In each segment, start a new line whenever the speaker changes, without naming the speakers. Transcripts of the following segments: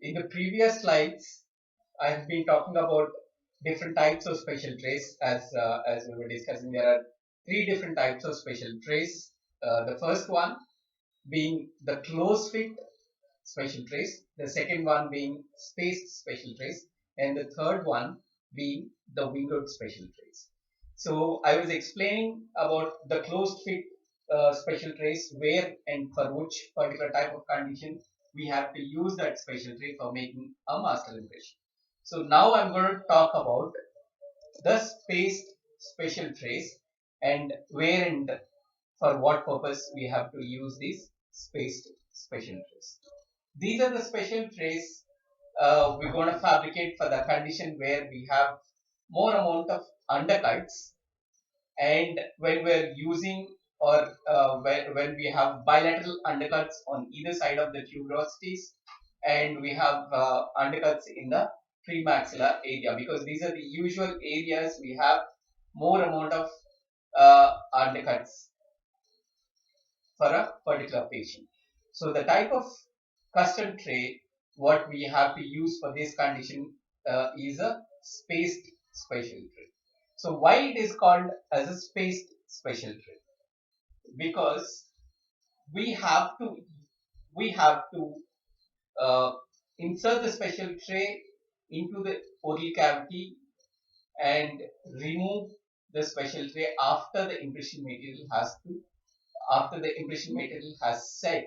In the previous slides, I have been talking about different types of special trays. As we were discussing, there are three different types of special trays. The first one being the close fit special trays, the second one being spaced special trays, and the third one being the windowed special trays. So I was explaining about the closed fit special trays, where and for which particular type of condition we have to use that special tray for making a master impression. So now I'm going to talk about the spaced special trays and where and for what purpose we have to use these spaced special trays. These are the special trays we're going to fabricate for the condition where we have more amount of undercuts, and when we're using or when we have bilateral undercuts on either side of the tuberosities, and we have undercuts in the premaxilla area, because these are the usual areas we have more amount of undercuts for a particular patient. So the type of custom tray what we have to use for this condition is a spaced special tray. So why it is called as a spaced special tray? Because we have to we have to uh, insert the special tray into the oral cavity and remove the special tray after the impression material has set,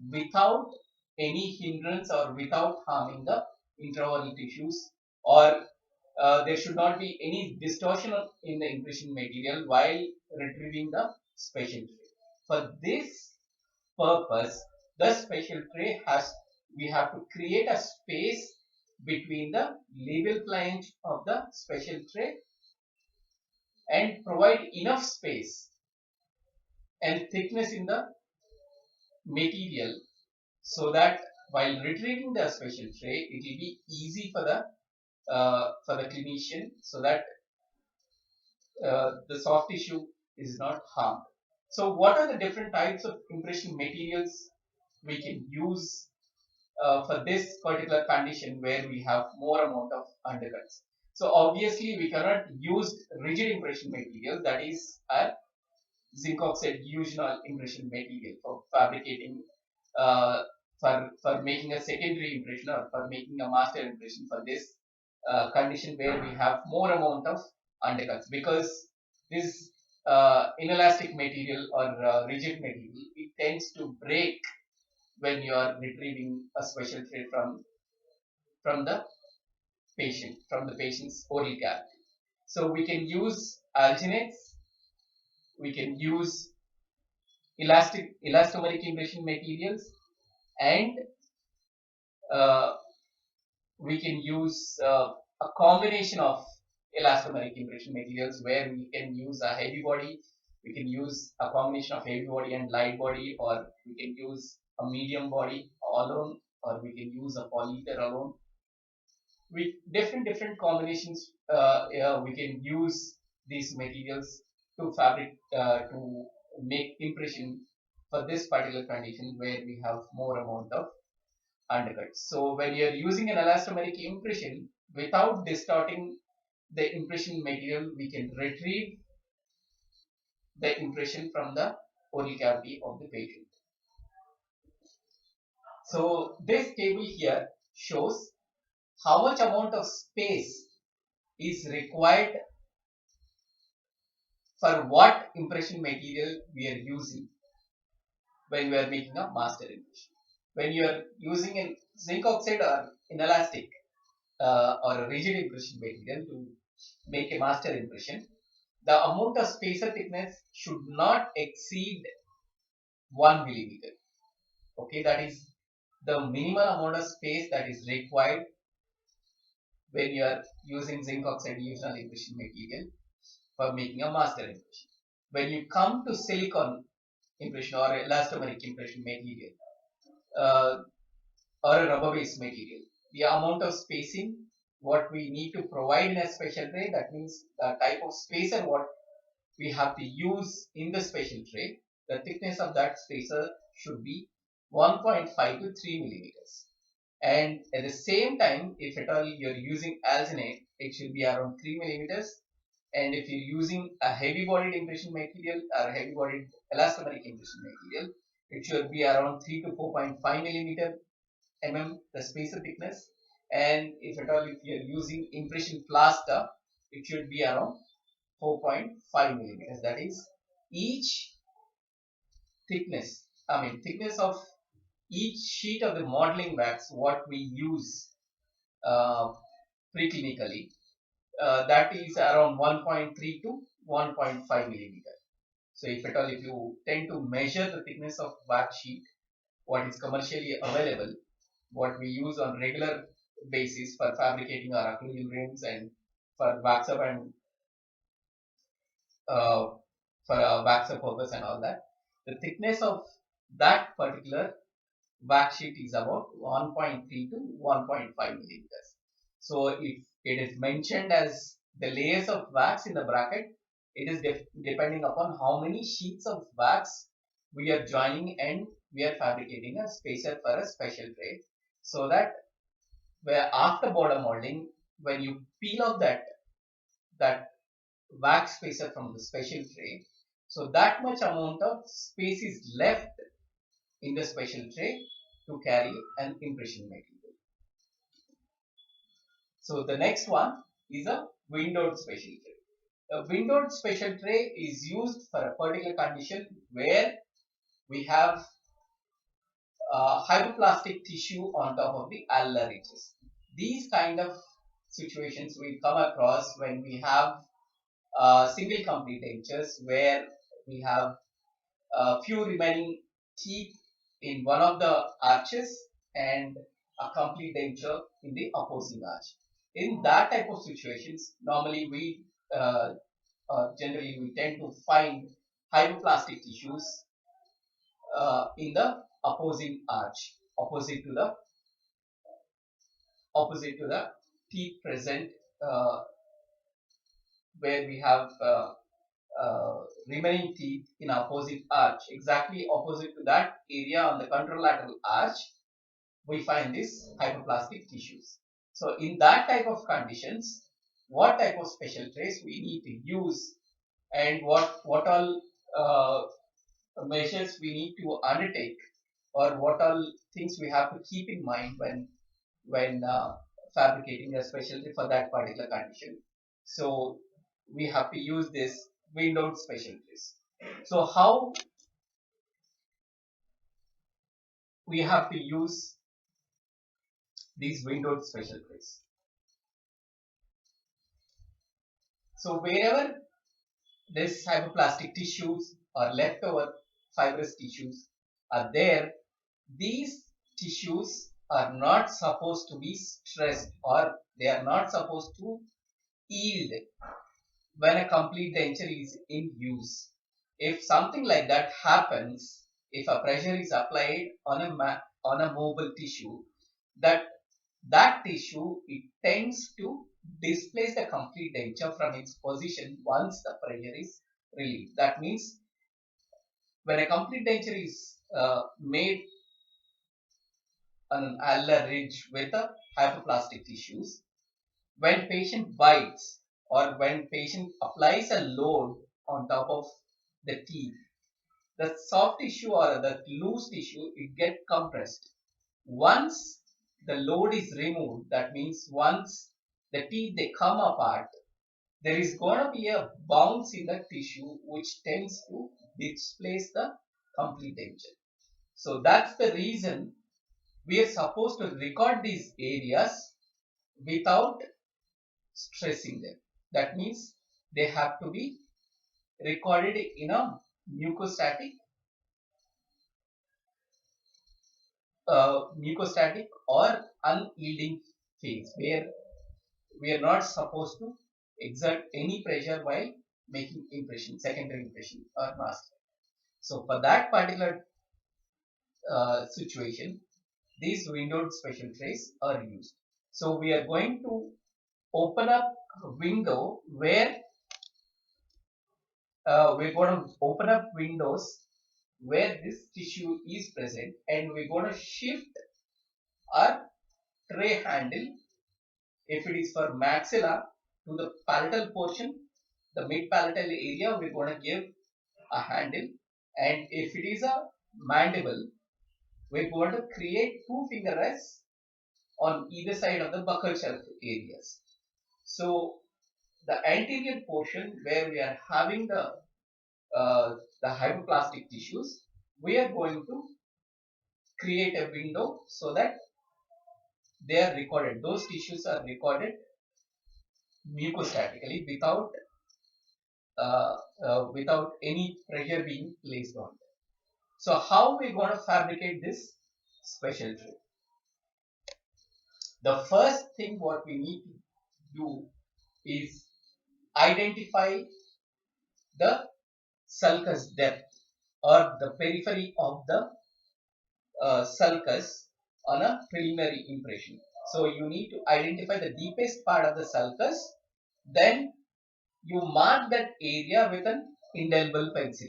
without any hindrance or without harming the intraoral tissues, or there should not be any distortion in the impression material while retrieving the special tray. For this purpose, the special tray has we have to create a space between the labial flange of the special tray and provide enough space and thickness in the material so that while retrieving the special tray, it will be easy for the clinician, so that the soft tissue is not harmed. So, what are the different types of impression materials we can use for this particular condition where we have more amount of undercuts? So, obviously, we cannot use rigid impression material, that is a zinc oxide eugenol impression material for fabricating, uh, for making a secondary impression or for making a master impression for this condition where we have more amount of undercuts, because this inelastic material or rigid material, it tends to break when you are retrieving a special tray from the from the patient's oral cavity. So we can use alginates, we can use elastomeric impression materials, and uh, we can use a combination of elastomeric impression materials, where we can use a heavy body, we can use a combination of heavy body and light body, or we can use a medium body alone, or we can use a polyether alone. With different combinations, we can use these materials to make impression for this particular condition where we have more amount of undercuts. So when you're using an elastomeric impression without distorting the impression material, we can retrieve the impression from the oral cavity of the patient. So this table here shows how much amount of space is required for what impression material we are using when we are making a master impression. When you are using a zinc oxide or inelastic or a rigid impression material to make a master impression, the amount of spacer thickness should not exceed 1 millimeter. Okay, that is the minimal amount of space that is required when you are using zinc oxide eugenol impression material for making a master impression. When you come to silicon impression or elastomeric impression material, uh, or a rubber based material, the amount of spacing what we need to provide in a special tray, that means the type of spacer what we have to use in the special tray, the thickness of that spacer should be 1.5 to 3 millimeters. And at the same time, if at all you're using alginate, it should be around 3 millimeters. And if you're using a heavy bodied impression material or heavy bodied elastomeric impression material, it should be around 3 to 4.5 millimeter the spacer thickness. And if at all if you're using impression plaster, it should be around 4.5 millimeters. That is each thickness of each sheet of the modeling wax what we use uh, preclinically, that is around 1.3 to 1.5 millimeter. So if at all if you tend to measure the thickness of wax sheet what is commercially available, what we use on regular basis for fabricating our acrylic rims and for wax up and uh, for wax up purpose and all that, the thickness of that particular wax sheet is about 1.3 to 1.5 millimeters. So if it is mentioned as the layers of wax in the bracket, it is depending upon how many sheets of wax we are joining and we are fabricating a spacer for a special tray, so that where after border molding, when you peel off that wax spacer from the special tray, so that much amount of space is left in the special tray to carry an impression material. So the next one is a windowed special tray. A windowed special tray is used for a particular condition where we have hypoplastic tissue on top of the alveolar ridges. These kind of situations we come across when we have single complete dentures where we have a few remaining teeth in one of the arches and a complete denture in the opposing arch. In that type of situations, normally we generally we tend to find hypoplastic tissues in the opposing arch, opposite to the teeth present, uh, where we have remaining teeth in opposite arch, exactly opposite to that area on the contralateral arch, we find this hypoplastic tissues. So in that type of conditions, what type of special trays we need to use and what all measures we need to undertake, or what all things we have to keep in mind when fabricating a special tray for that particular condition. So we have to use this windowed special trays. So how we have to use these windowed special trays? So wherever this hypoplastic tissues or leftover fibrous tissues are there, these tissues are not supposed to be stressed, or they are not supposed to yield when a complete denture is in use. If something like that happens, if a pressure is applied on on a mobile tissue, that that tissue it tends to displace the complete denture from its position once the pressure is relieved. That means when a complete denture is made on an alveolar ridge with a hypoplastic tissues, when patient bites or when patient applies a load on top of the teeth, the soft tissue or the loose tissue it get compressed. Once the load is removed, that means once the teeth they come apart, there is going to be a bounce in the tissue which tends to displace the complete denture. So that's the reason we are supposed to record these areas without stressing them. That means they have to be recorded in a mucostatic or unyielding phase where we are not supposed to exert any pressure while making impression, secondary impression or mask. So for that particular situation, these windowed special trays are used. So we are going to open up a window where we're going to open up windows where this tissue is present, and we're going to shift our tray handle. If it is for maxilla, to the palatal portion, the mid palatal area, we're going to give a handle. And if it is a mandible, we're going to create two finger rests on either side of the buccal shelf areas. So the anterior portion where we are having the hypoplastic tissues, we are going to create a window so that they are recorded. Those tissues are recorded mucostatically without any pressure being placed on them. So how we going to fabricate this special tray? The first thing what we need to do is identify the sulcus depth or the periphery of the sulcus on a preliminary impression. So you need to identify the deepest part of the sulcus, then you mark that area with an indelible pencil.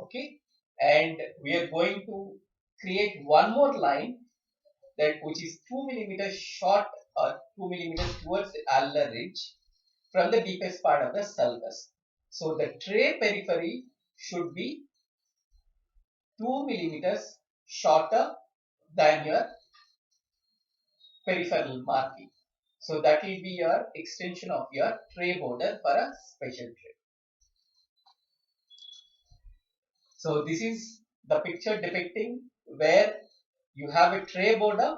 Okay, and we are going to create one more line that which is 2 millimeters short or 2 millimeters towards the alveolar ridge from the deepest part of the sulcus. So the tray periphery should be 2 millimeters shorter than your peripheral marking. So that will be your extension of your tray border for a special tray. So this is the picture depicting where you have a tray border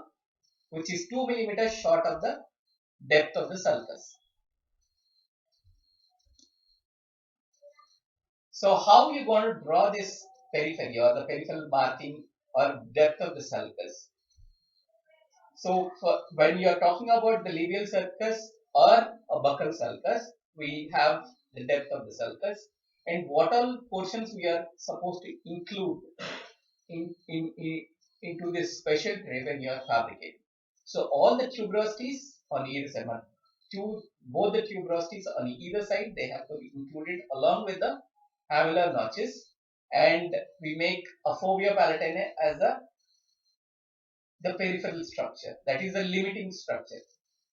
which is 2 millimeters short of the depth of the sulcus. So how you going to draw this periphery or the peripheral marking or depth of the sulcus? So when you are talking about the labial sulcus or a buccal sulcus, we have the depth of the sulcus and what all portions we are supposed to include into this special tray when you are fabricating. So all the tuberosities on either side, both the tuberosities on either side, they have to be included along with the havelar notches, and we make a fovea palatine as the peripheral structure, that is the limiting structure.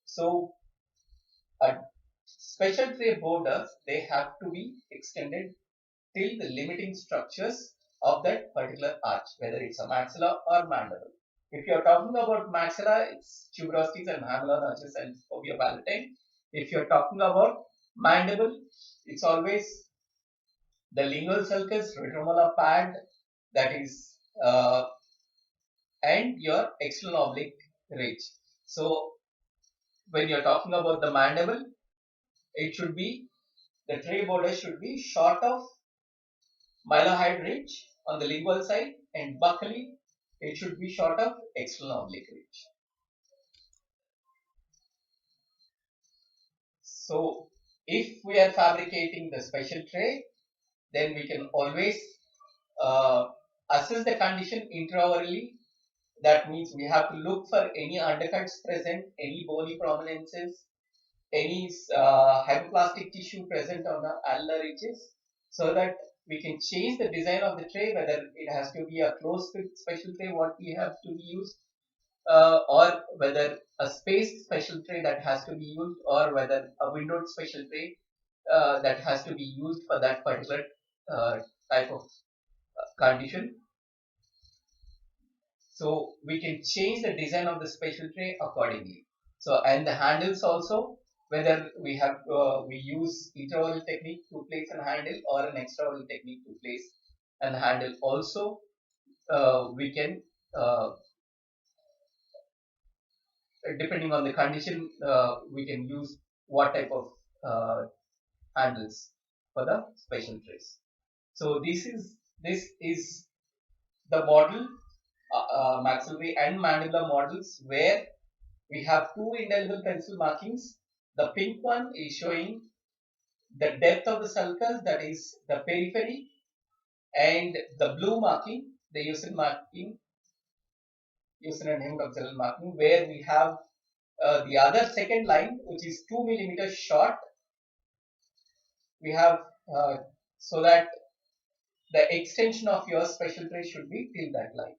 So a special tray borders, they have to be extended till the limiting structures of that particular arch, whether it's a maxilla or mandible. If you're talking about maxilla, it's tuberosities and havelar notches and fovea palatine. If you're talking about mandible, it's always the lingual sulcus, retromolar pad, that is, and your external oblique ridge. So when you're talking about the mandible, it should be, the tray border should be short of mylohyoid ridge on the lingual side, and buccally it should be short of external oblique ridge. So if we are fabricating the special tray, then we can always assess the condition intraorally. That means we have to look for any undercuts present, any bony prominences, any hypoplastic tissue present on the alveolar ridges, so that we can change the design of the tray, whether it has to be a closed fit special tray what we have to be used, or whether a spaced special tray that has to be used, or whether a windowed special tray that has to be used for that particular type of condition. So we can change the design of the special tray accordingly. So and the handles also, whether we use interval technique to place a handle or an extraoval technique to place an handle also, we can depending on the condition, we can use what type of handles for the special trays. So this is the model, maxillary and mandibular models, where we have two indelible pencil markings. The pink one is showing the depth of the sulcus, that is the periphery, and the blue marking, the Usen marking, Usen and hematoxylal marking, where we have the other second line, which is 2 millimeters short. We have so that the extension of your special tray should be till that line.